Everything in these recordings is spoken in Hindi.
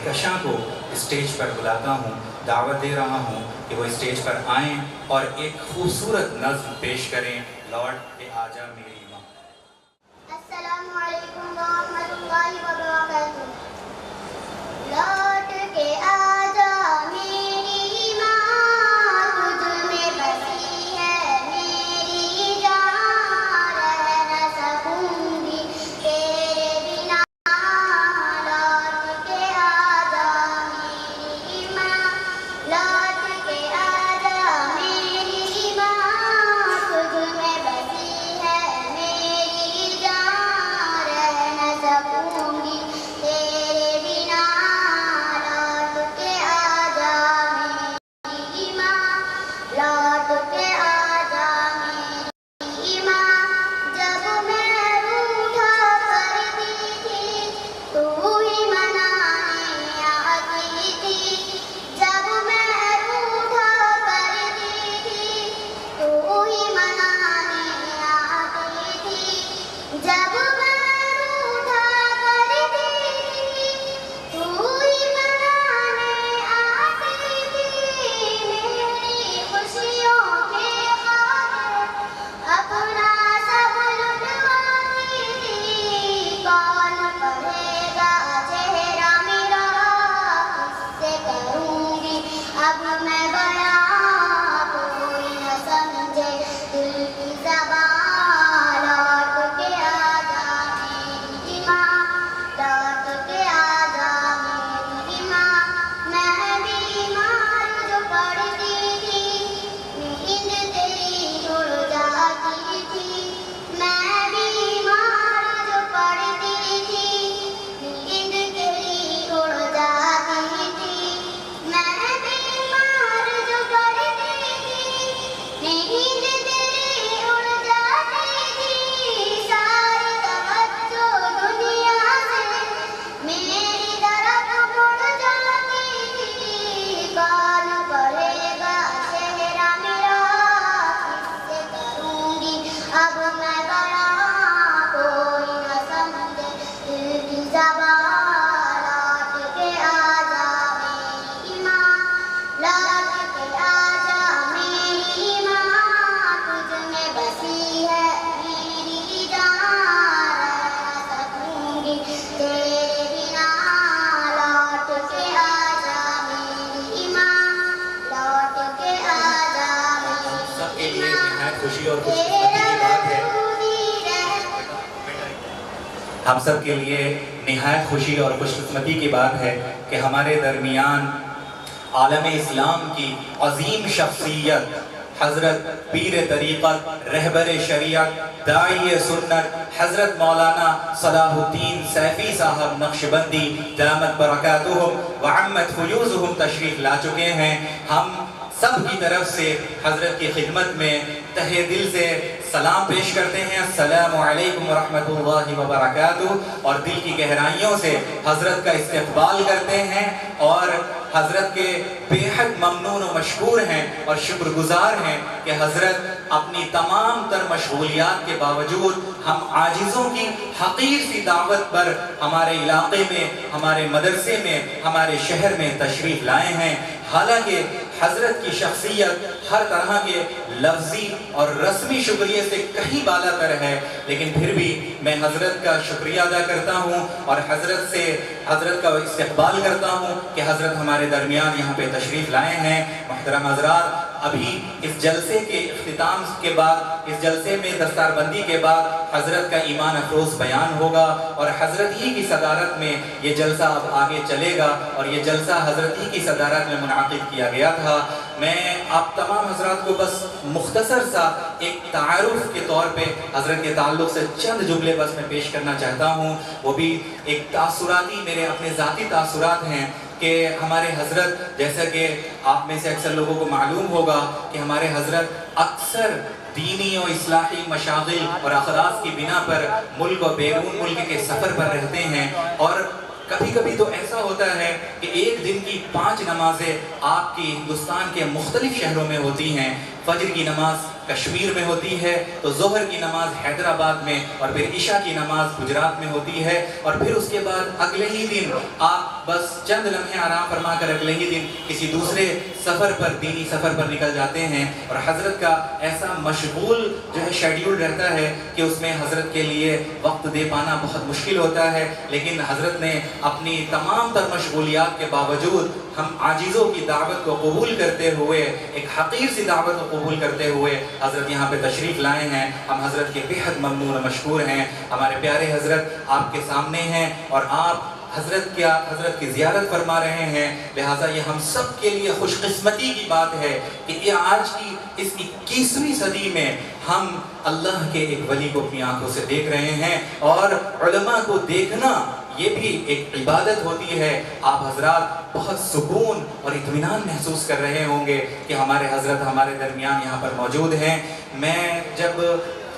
कहकशां को स्टेज पर बुलाता हूँ, दावत दे रहा हूँ कि वो स्टेज पर आएँ और एक खूबसूरत नज़्म पेश करें, लौट के आजा मेरी माँ। अस्सलामु अलैकुम व रहमतुल्लाहि व बरकातुहू। लौट के आजा मेरी माँ, तुझ में बसी है मेरी जान, रह न सकूंगी तेरे बिना। लौट के आजा मेरी माँ, लौट के आजा मेरी माँ, तुझ में बसी है मेरी जान, रह न सकूंगी तेरे बिना। लौट के आजा मेरी माँ, लौट के आजा मेरी माँ। जब मैं रूठा करती थी तू ही मनाने आती थी, जब मैं रूठा करती थी तू ही मनाने आती थी, जब मैं रूठा करती थी तू ही मनाने आती थी। मेरी खुशियों के खातिर अपना सब लुटवाती थी, कौन पढ़ेगा चेहरा मेरा, किससे करूँगी अब मैं बयां, कोई न समझे दिल की ज़बान। लौट के आजा मेरी माँ, लौट के आजा मेरी माँ। मैं बीमार जो पड़ती थी, नींद तेरी उड़ जाती थी। मैं बीमार जो पड़ती थी, नींद तेरी उड़ जाती थी। मैं बीमार जो पड़ती थी, नींद तेरी उड़ जाती थी। सारी तवज्जो दुनिया से मेरी तरफ मुड़ जाती थी, कौन पढ़ेगा चेहरा मेरा, किससे करूँगी अब मैं बयां, कोई न समझे दिल की ज़बान। लौट के आजा मेरी माँ, लौट के आजा मेरी माँ, तुझ में बसी है मेरी जान, रह न सकूंगी तेरे बिना। लौट के आजा मेरी माँ, लौट के आजा सबके मेरी लिए माँ, निहायत खुशी और खुशकिस्मती तेरा की बात है, दूरी रह। हम सब के लिए निहायत खुशी और खुशकिस्मती की बात है कि हमारे दरमियान आलम इस्लाम की अजीम शख्सियत हज़रत पीर तरीक़त, रहबर शरीयत, दाई सुन्नत हज़रत मौलाना सलाहुद्दीन सैफ़ी साहब नक्शबंदी दामत बरकातुहुम व अम्मत फुयूज़ुहुम तशरीफ़ ला चुके हैं। हम सब की तरफ से हज़रत की खिदमत में तहे दिल से सलाम पेश करते हैं, अस्सलामु अलैकुम व रहमतुल्लाहि व बरकातुहू, और दिल की गहराइयों से हज़रत का इस्तक़बाल करते हैं और हज़रत के बेहद ममनून व मशकूर हैं और शुक्रगुजार हैं कि हज़रत अपनी तमाम तर मशगूलियात के बावजूद हम आजिज़ों की हक़ीर सी दावत पर हमारे इलाक़े में, हमारे मदरसे में, हमारे शहर में तशरीफ़ लाए हैं। हालांकि हज़रत की शख्सियत हर तरह के लफ्ज़ी और रस्मी शुक्रिया से कहीं बालातर है, लेकिन फिर भी मैं हज़रत का शुक्रिया अदा करता हूँ और हज़रत का इस्तक़बाल करता हूँ कि हज़रत हमारे दरमियान यहाँ पे तशरीफ़ लाए हैं। मुहतरम हज़रात, अभी इस जलसे के इख्तिताम के बाद, इस जलसे में दस्तारबंदी के बाद हज़रत का ईमान अफरोज़ बयान होगा और हज़रत ही की सदारत में ये जलसा अब आगे चलेगा और ये जलसा हज़रत ही की सदारत में मुनाक़िद किया गया था। मैं आप तमाम हज़रात को बस मुख्तसर सा एक तारुफ़ के तौर पे हज़रत के ताल्लुक़ से चंद जुमले बस मैं पेश करना चाहता हूँ। वो भी एक तासुराती, मेरे अपने ज़ाती तासुरात हैं कि हमारे हज़रत, जैसा कि आप में से अक्सर लोगों को मालूम होगा कि हमारे हज़रत अक्सर दीनी और इस्लाही मशागिल और अखराज की बिना पर मुल्क और बैरून मुल्क के सफ़र पर रहते हैं और कभी कभी तो ऐसा होता है कि एक दिन की 5 नमाजें आपकी हिंदुस्तान के मुख्तलिफ शहरों में होती हैं। फजर की नमाज कश्मीर में होती है तो ज़ोहर की नमाज हैदराबाद में और फिर इशा की नमाज गुजरात में होती है, और फिर उसके बाद अगले ही दिन आप बस चंद लम्हे आराम फरमा कर अगले ही दिन किसी दूसरे सफ़र पर, दीनी सफ़र पर निकल जाते हैं। और हज़रत का ऐसा मशगूल जो है शेड्यूल रहता है कि उसमें हज़रत के लिए वक्त दे पाना बहुत मुश्किल होता है, लेकिन हज़रत ने अपनी तमाम तर मशगूलियात के बावजूद हम आजिज़ों की दावत को कबूल करते हुए, एक हक़ीर सी दावत को कबूल करते हुए हज़रत यहाँ पे तशरीफ़ लाए हैं। हम हज़रत के बेहद ममनून मशकूर हैं। हमारे प्यारे हज़रत आपके सामने हैं और आप हज़रत की ज़ियारत फरमा रहे हैं। लिहाजा ये हम सब के लिए खुशकिस्मती की बात है कि ये आज की इस 21वीं सदी में हम अल्लाह के एक वली को अपनी आंखों से देख रहे हैं, और उलमा को देखना ये भी एक इबादत होती है। आप हजरात बहुत सुकून और इत्मीनान महसूस कर रहे होंगे कि हमारे हजरत हमारे दरमियान यहाँ पर मौजूद हैं।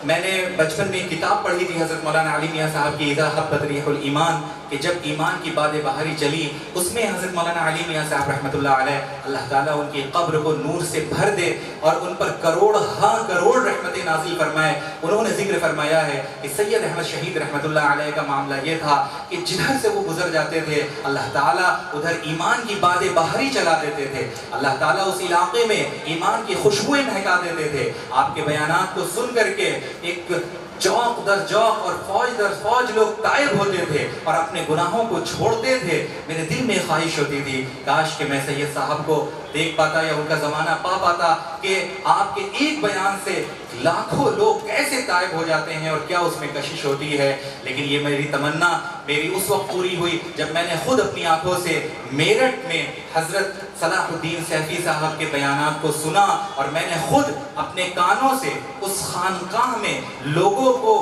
मैंने बचपन में किताब पढ़ी थी हज़रत मौलाना अली मियाँ साहब की इज़ा हब्बत रिहुल ईमान, कि जब ईमान की बातें बाहरी चली, उसमें हज़रत मौलाना अली मियाँ साहब रहमतुल्लाह अलैह, अल्लाह ताला उनकी कब्र को नूर से भर दे और उन पर करोड़ रहमतें नाज़िल फरमाए। उन्होंने जिक्र फरमाया है कि सैयद अहमद शहीद रहमतुल्लाह अलैह का मामला ये था कि जिधर से वो गुजर जाते थे अल्लाह ताला उधर ईमान की बातें बाहरी चला देते थे। अल्लाह ताला उस इलाके में ईमान की खुशबुएं महका देते थे। आपके बयानात को सुन करके एक चौक दर चौक और फौज दर फौज लोग तायब होते थे और अपने गुनाहों को छोड़ते थे। मेरे दिल में ख्वाहिश होती थी काश कि मैं सैयद साहब को देख पाता या उनका ज़माना पा पाता कि आपके एक बयान से लाखों लोग कैसे तायब हो जाते हैं और क्या उसमें कशिश होती है। लेकिन ये मेरी तमन्ना मेरी उस वक्त पूरी हुई जब मैंने खुद अपनी आंखों से मेरठ में हज़रत सलाहुद्दीन सैफी साहब के बयानात को सुना और मैंने खुद अपने कानों से उस खानकाह में लोगों को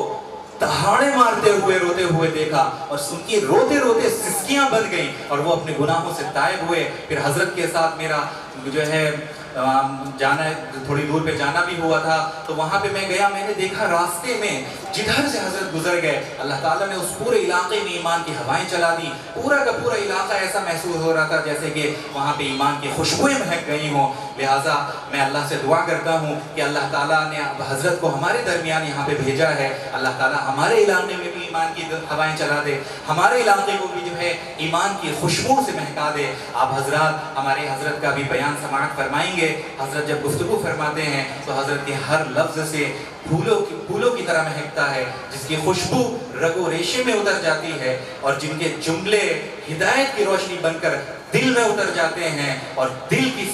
दहाड़े मारते हुए रोते हुए देखा और उनकी रोते रोते सिसकियां बन गई और वो अपने गुनाहों से तायब हुए। फिर हज़रत के साथ मेरा जो है जाना, थोड़ी दूर पे जाना भी हुआ था, तो वहाँ पे मैं गया। मैंने देखा रास्ते में जिधर से हज़रत गुजर गए अल्लाह ताला ने उस पूरे इलाके में ईमान की हवाएं चला दी। पूरा का पूरा इलाका ऐसा महसूस हो रहा था जैसे कि वहाँ पे ईमान की खुशबुएं महक गई हों। लिहाजा मैं अल्लाह से दुआ करता हूँ कि अल्लाह ताला ने हज़रत को हमारे दरमियान यहाँ पे भेजा है। अल्लाह ताला हमारे इलाके में भी ईमान की हवाएं चला दे, हमारे इलाके को भी जो है ईमान की खुशबुओं से महका दे। आप हज़रत हमारे हज़रत का भी बयान समाअत फरमाएंगे। हज़रत जब गुफ्तगू फरमाते हैं तो हज़रत के हर लफ्ज़ से फूलों की तरह महकता है, जिसकी खुशबू रगो रेशे में उतर जाती है और जिनके जुमले हिदायत की रोशनी बनकर दिल में उतर जाते हैं और दिल की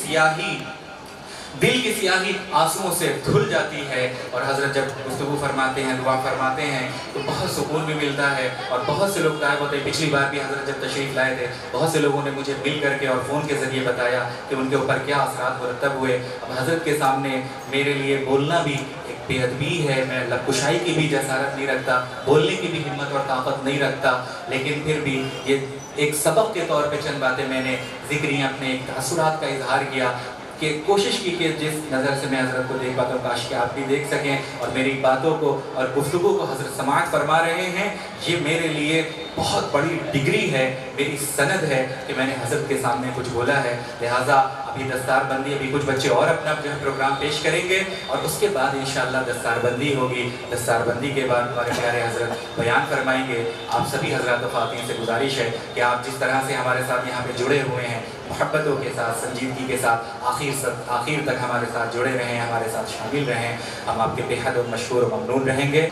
सियाही आंसुओं से धुल जाती है। और हज़रत जब गुफ्तगू फरमाते हैं, दुआ फरमाते हैं तो बहुत सुकून भी मिलता है और बहुत से लोग तायब होते हैं। पिछली बार भी हज़रत जब तशरीफ़ लाए थे बहुत से लोगों ने मुझे मिल करके और फ़ोन के ज़रिए बताया कि उनके ऊपर क्या असरात मुरतब हुए। अब हज़रत के सामने मेरे लिए बोलना भी एक बेअदबी है, मैं लबकुशाई की भी जसारत नहीं रखता, बोलने की भी हिम्मत और ताकत नहीं रखता, लेकिन फिर भी ये एक सबक के तौर पे चंद बातें मैंने ज़िक्री अपने तअस्सुरात का इजहार किया कि कोशिश की कि जिस नज़र से मैं हज़रत को देख पाता हूँ काश कि आप भी देख सकें और मेरी बातों को और गुफ्तगू को हज़रत समाअत फरमा रहे हैं। ये मेरे लिए बहुत बड़ी डिग्री है, मेरी सनद है कि मैंने हज़रत के सामने कुछ बोला है। लिहाजा अभी दस्तारबंदी, अभी कुछ बच्चे और अपना जो है प्रोग्राम पेश करेंगे और उसके बाद इंशाअल्लाह दस्तारबंदी होगी। दस्तारबंदी के बाद हमारे प्यारे हज़रत बयान फरमाएंगे। आप सभी हज़रात व ख़वातीन से गुजारिश है कि आप जिस तरह से हमारे साथ यहाँ पे जुड़े हुए हैं, मोहब्बतों के साथ, संजीदगी के साथ आखिर तक हमारे साथ जुड़े रहें, हमारे साथ शामिल रहें। हम आपके बेहद मशहूर और ममनून रहेंगे।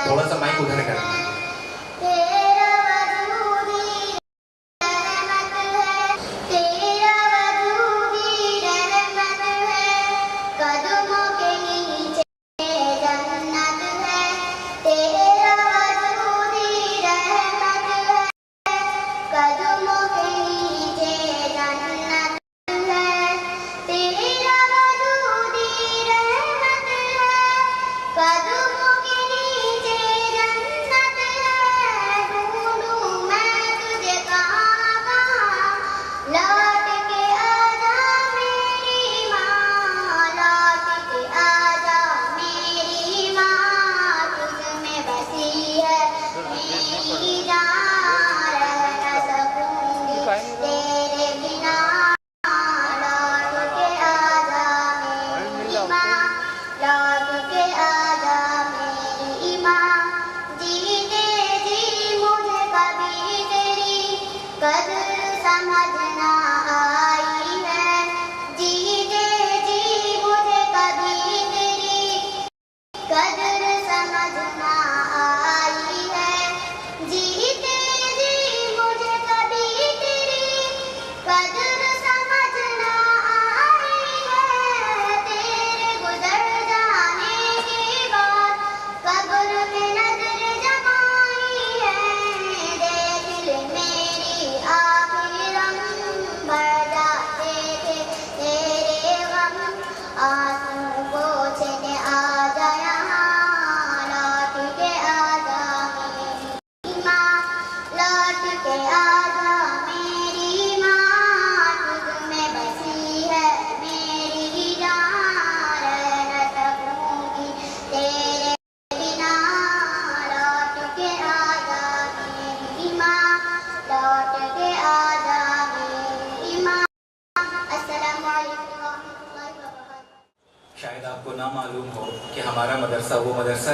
थोड़ा सा माइक उधर कर कदमों के नीचे जन्नत शायद आपको ना मालूम हो कि हमारा मदरसा वो मदरसा